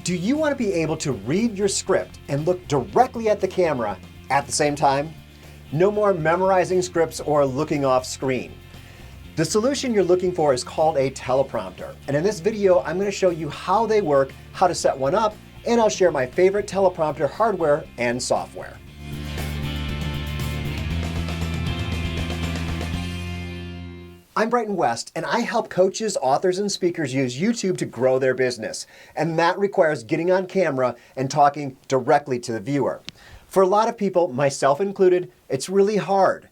Do you want to be able to read your script and look directly at the camera at the same time? No more memorizing scripts or looking off screen. The solution you're looking for is called a teleprompter. And in this video, I'm going to show you how they work, how to set one up, and I'll share my favorite teleprompter hardware and software. I'm Brighton West, and I help coaches, authors, and speakers use YouTube to grow their business. And that requires getting on camera and talking directly to the viewer. For a lot of people, myself included, it's really hard.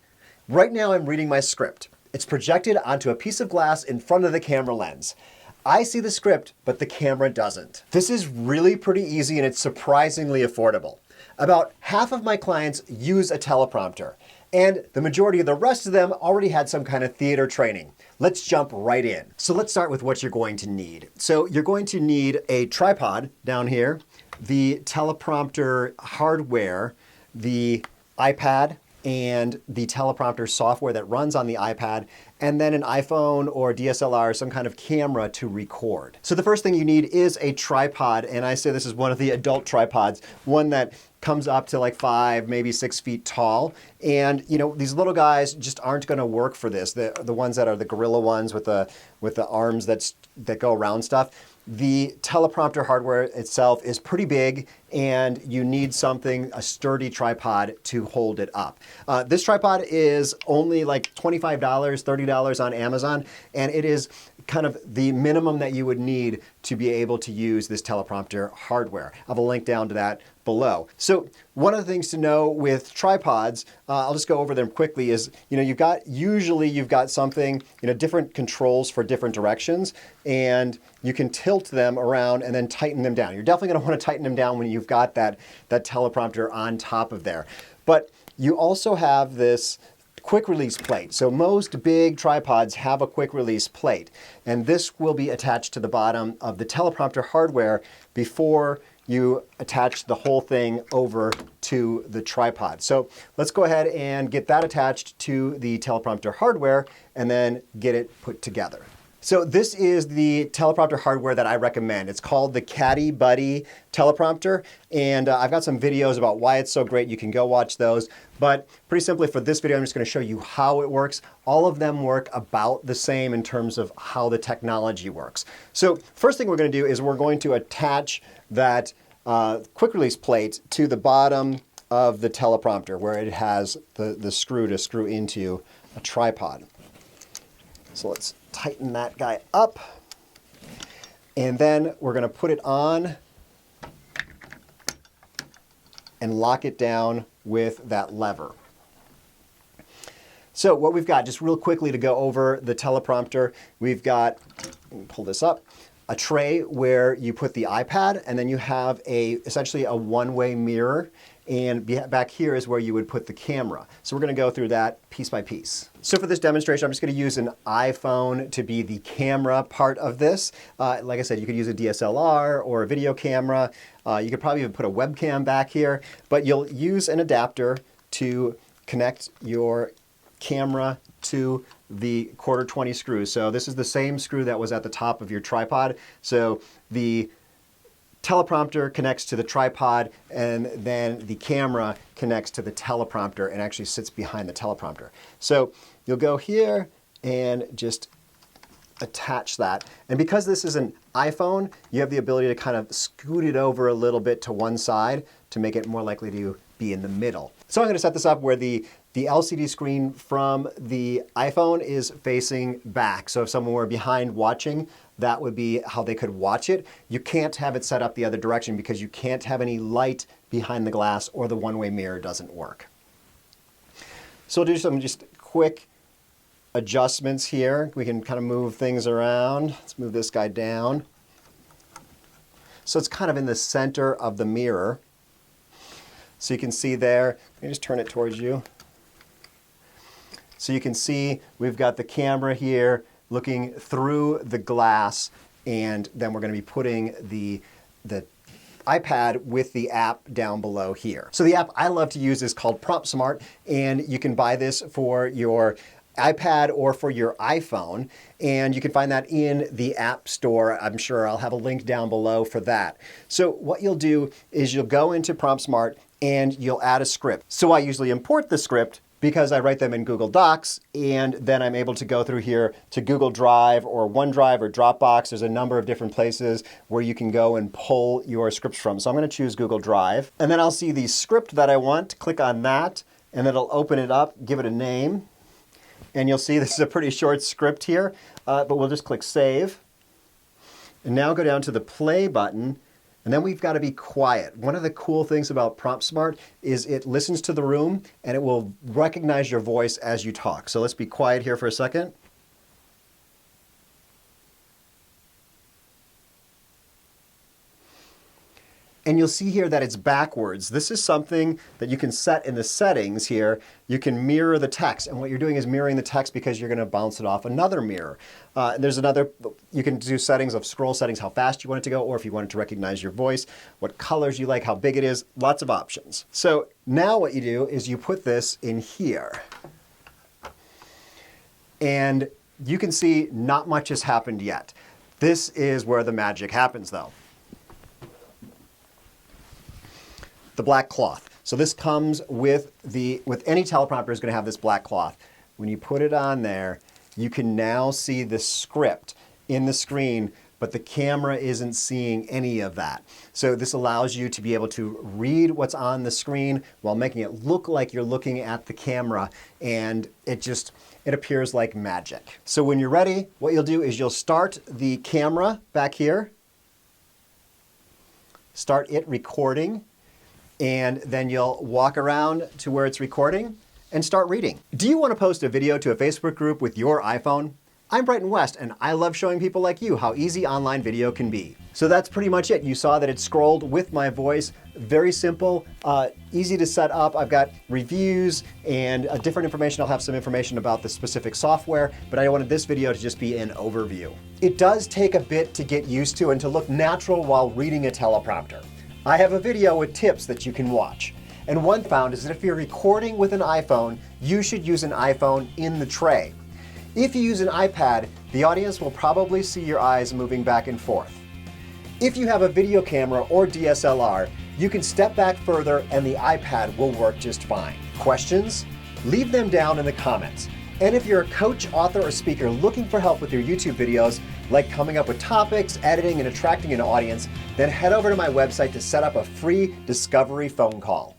Right now, I'm reading my script. It's projected onto a piece of glass in front of the camera lens. I see the script, but the camera doesn't. This is really pretty easy, and it's surprisingly affordable. About half of my clients use a teleprompter, and the majority of the rest of them already had some kind of theater training. Let's jump right in. So let's start with what you're going to need. So you're going to need a tripod down here, the teleprompter hardware, the iPad, and the teleprompter software that runs on the iPad, and then an iPhone or DSLR, some kind of camera to record. So the first thing you need is a tripod, and I say this is one of the adult tripods, one that comes up to like 5, maybe 6 feet tall. And you know, these little guys just aren't gonna work for this. The ones that are the gorilla ones with the arms that go around stuff. The teleprompter hardware itself is pretty big, and you need a sturdy tripod to hold it up. This tripod is only like $25, $30 on Amazon, and it is kind of the minimum that you would need to be able to use this teleprompter hardware. I have a link down to that below. So one of the things to know with tripods, I'll just go over them quickly, is usually you've got something, different controls for different directions, and you can tilt them around and then tighten them down. You're definitely going to want to tighten them down when you've got that teleprompter on top of there. But you also have this quick release plate. So most big tripods have a quick release plate, and this will be attached to the bottom of the teleprompter hardware before you attach the whole thing over to the tripod. So let's go ahead and get that attached to the teleprompter hardware and then get it put together. So this is the teleprompter hardware that I recommend. It's called the Caddy Buddy teleprompter, and I've got some videos about why it's so great. You can go watch those. But pretty simply for this video, I'm just going to show you how it works. All of them work about the same in terms of how the technology works. So first thing we're going to do is we're going to attach that quick release plate to the bottom of the teleprompter where it has the screw to screw into a tripod. So let's tighten that guy up, and then we're going to put it on and lock it down with that lever. So what we've got, just real quickly to go over the teleprompter, we've got, let me pull this up, a tray where you put the iPad, and then you have essentially a one-way mirror, and back here is where you would put the camera. So we're going to go through that piece by piece. So for this demonstration, I'm just going to use an iPhone to be the camera part of this. Like I said, you could use a DSLR or a video camera. You could probably even put a webcam back here, but you'll use an adapter to connect your camera to the 1/4-20 screw. So this is the same screw that was at the top of your tripod. So the teleprompter connects to the tripod, and then the camera connects to the teleprompter and actually sits behind the teleprompter. So you'll go here and just attach that. And because this is an iPhone, you have the ability to kind of scoot it over a little bit to one side to make it more likely to be in the middle. So I'm going to set this up where the LCD screen from the iPhone is facing back. So if someone were behind watching, that would be how they could watch it. You can't have it set up the other direction because you can't have any light behind the glass, or the one-way mirror doesn't work. So we'll do some just quick adjustments here. We can kind of move things around. Let's move this guy down. So it's kind of in the center of the mirror. So you can see there, let me just turn it towards you. So you can see we've got the camera here looking through the glass, and then we're going to be putting the iPad with the app down below here. So the app I love to use is called Prompt Smart, and you can buy this for your iPad or for your iPhone, and you can find that in the App Store. I'm sure I'll have a link down below for that. So what you'll do is you'll go into PromptSmart and you'll add a script. So I usually import the script because I write them in Google Docs, and then I'm able to go through here to Google Drive or OneDrive or Dropbox. There's a number of different places where you can go and pull your scripts from. So I'm going to choose Google Drive, and then I'll see the script that I want, click on that, and it'll open it up, give it a name. And you'll see this is a pretty short script here, but we'll just click Save. And now go down to the Play button, and then we've got to be quiet. One of the cool things about PromptSmart is it listens to the room, and it will recognize your voice as you talk. So let's be quiet here for a second. And you'll see here that it's backwards. This is something that you can set in the settings here. You can mirror the text. And what you're doing is mirroring the text because you're going to bounce it off another mirror. There's another, you can do settings of scroll settings, how fast you want it to go, or if you want it to recognize your voice, what colors you like, how big it is, lots of options. So now what you do is you put this in here. And you can see not much has happened yet. This is where the magic happens though. The black cloth. So this comes with any teleprompter is going to have this black cloth. When you put it on there, you can now see the script in the screen, but the camera isn't seeing any of that. So this allows you to be able to read what's on the screen while making it look like you're looking at the camera, and it appears like magic. So when you're ready, what you'll do is you'll start the camera back here, start it recording, and then you'll walk around to where it's recording and start reading. Do you want to post a video to a Facebook group with your iPhone? I'm Brighton West, and I love showing people like you how easy online video can be. So that's pretty much it. You saw that it scrolled with my voice. Very simple, easy to set up. I've got reviews and different information. I'll have some information about the specific software, but I wanted this video to just be an overview. It does take a bit to get used to and to look natural while reading a teleprompter. I have a video with tips that you can watch. And one found is that if you're recording with an iPhone, you should use an iPhone in the tray. If you use an iPad, the audience will probably see your eyes moving back and forth. If you have a video camera or DSLR, you can step back further and the iPad will work just fine. Questions? Leave them down in the comments. And if you're a coach, author, or speaker looking for help with your YouTube videos, like coming up with topics, editing, and attracting an audience, then head over to my website to set up a free discovery phone call.